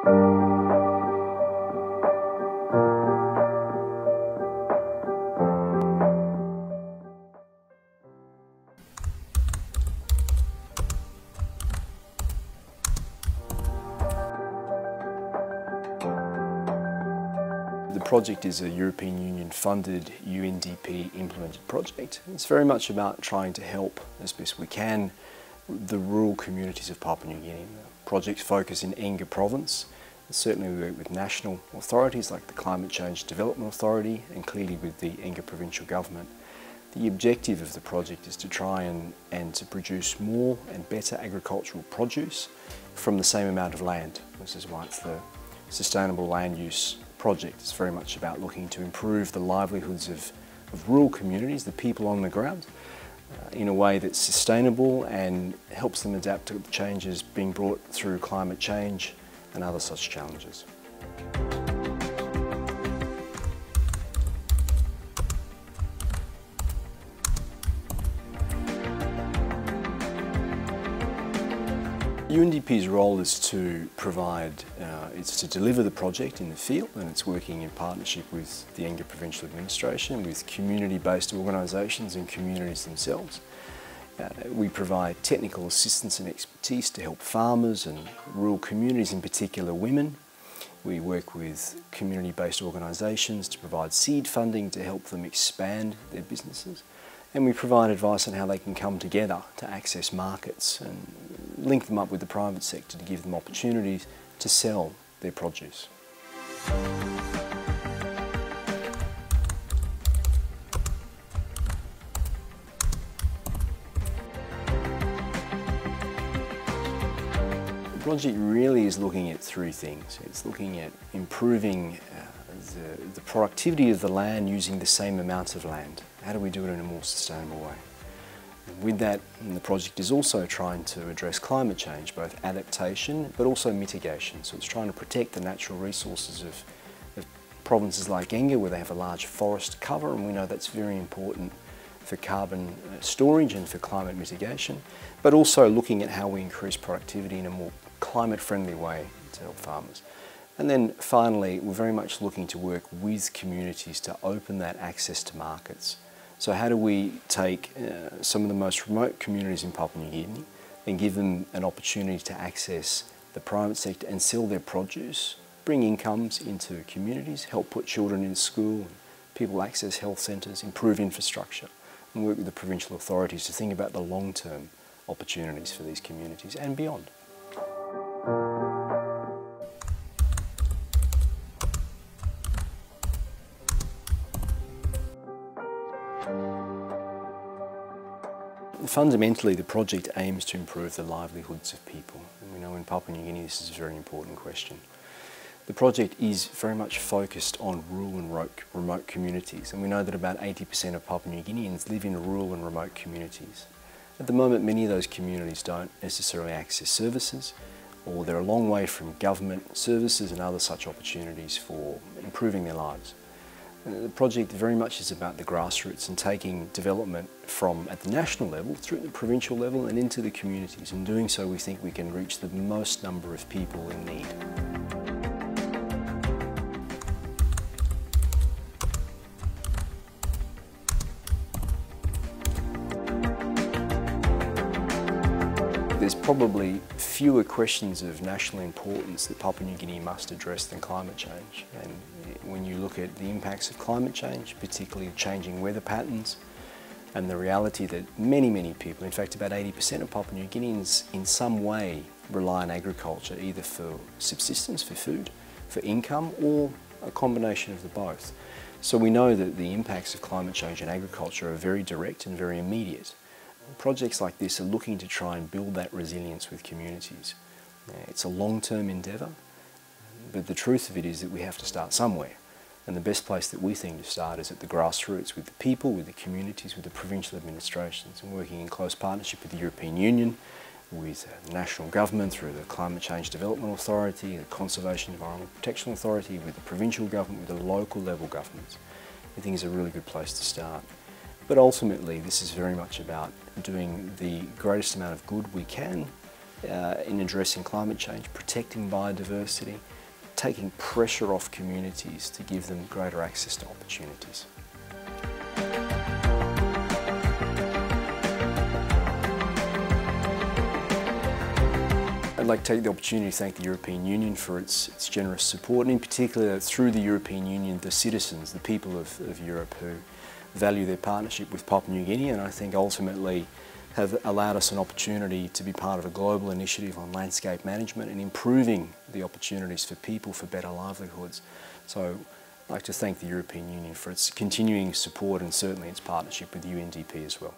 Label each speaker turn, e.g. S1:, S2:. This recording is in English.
S1: The project is a European Union funded UNDP implemented project. It's very much about trying to help as best we can the rural communities of Papua New Guinea. The project's focus in Enga Province. Certainly we work with national authorities like the Climate Change Development Authority and clearly with the Enga Provincial Government. The objective of the project is to try and to produce more and better agricultural produce from the same amount of land. This is why it's the Sustainable Land Use project. It's very much about looking to improve the livelihoods of rural communities, the people on the ground, in a way that's sustainable and helps them adapt to the changes being brought through climate change and other such challenges. UNDP's role is to provide, it's to deliver the project in the field, and it's working in partnership with the Enga Provincial Administration, with community-based organisations and communities themselves. We provide technical assistance and expertise to help farmers and rural communities, in particular women. We work with community-based organisations to provide seed funding to help them expand their businesses. And we provide advice on how they can come together to access markets and link them up with the private sector to give them opportunities to sell their produce. The project really is looking at three things. It's looking at improving the productivity of the land using the same amount of land. How do we do it in a more sustainable way? And with that, the project is also trying to address climate change, both adaptation but also mitigation. So it's trying to protect the natural resources of provinces like Enga, where they have a large forest cover, and we know that's very important for carbon storage and for climate mitigation, but also looking at how we increase productivity in a more climate-friendly way to help farmers. And then finally, we're very much looking to work with communities to open that access to markets. So how do we take some of the most remote communities in Papua New Guinea and give them an opportunity to access the private sector and sell their produce, bring incomes into communities, help put children in school, people access health centres, improve infrastructure, and work with the provincial authorities to think about the long-term opportunities for these communities and beyond. Fundamentally, the project aims to improve the livelihoods of people. And we know in Papua New Guinea this is a very important question. The project is very much focused on rural and remote communities, and we know that about 80% of Papua New Guineans live in rural and remote communities. At the moment, many of those communities don't necessarily access services, or they're a long way from government services and other such opportunities for improving their lives. The project very much is about the grassroots and taking development from at the national level through the provincial level and into the communities. In doing so, we think we can reach the most number of people in need. There's probably fewer questions of national importance that Papua New Guinea must address than climate change. And when you look at the impacts of climate change, particularly changing weather patterns, and the reality that many people, in fact about 80% of Papua New Guineans in some way rely on agriculture, either for subsistence, for food, for income, or a combination of the both. So we know that the impacts of climate change and agriculture are very direct and very immediate. Projects like this are looking to try and build that resilience with communities. It's a long-term endeavour, but the truth of it is that we have to start somewhere. And the best place that we think to start is at the grassroots, with the people, with the communities, with the provincial administrations, and working in close partnership with the European Union, with the national government through the Climate Change Development Authority, the Conservation Environment Protection Authority, with the provincial government, with the local level governments. I think it's a really good place to start. But ultimately, this is very much about doing the greatest amount of good we can in addressing climate change, protecting biodiversity, taking pressure off communities to give them greater access to opportunities. I'd like to take the opportunity to thank the European Union for its generous support, and in particular through the European Union, the citizens, the people of Europe who value their partnership with Papua New Guinea, and I think ultimately have allowed us an opportunity to be part of a global initiative on landscape management and improving the opportunities for people for better livelihoods. So I'd like to thank the European Union for its continuing support and certainly its partnership with UNDP as well.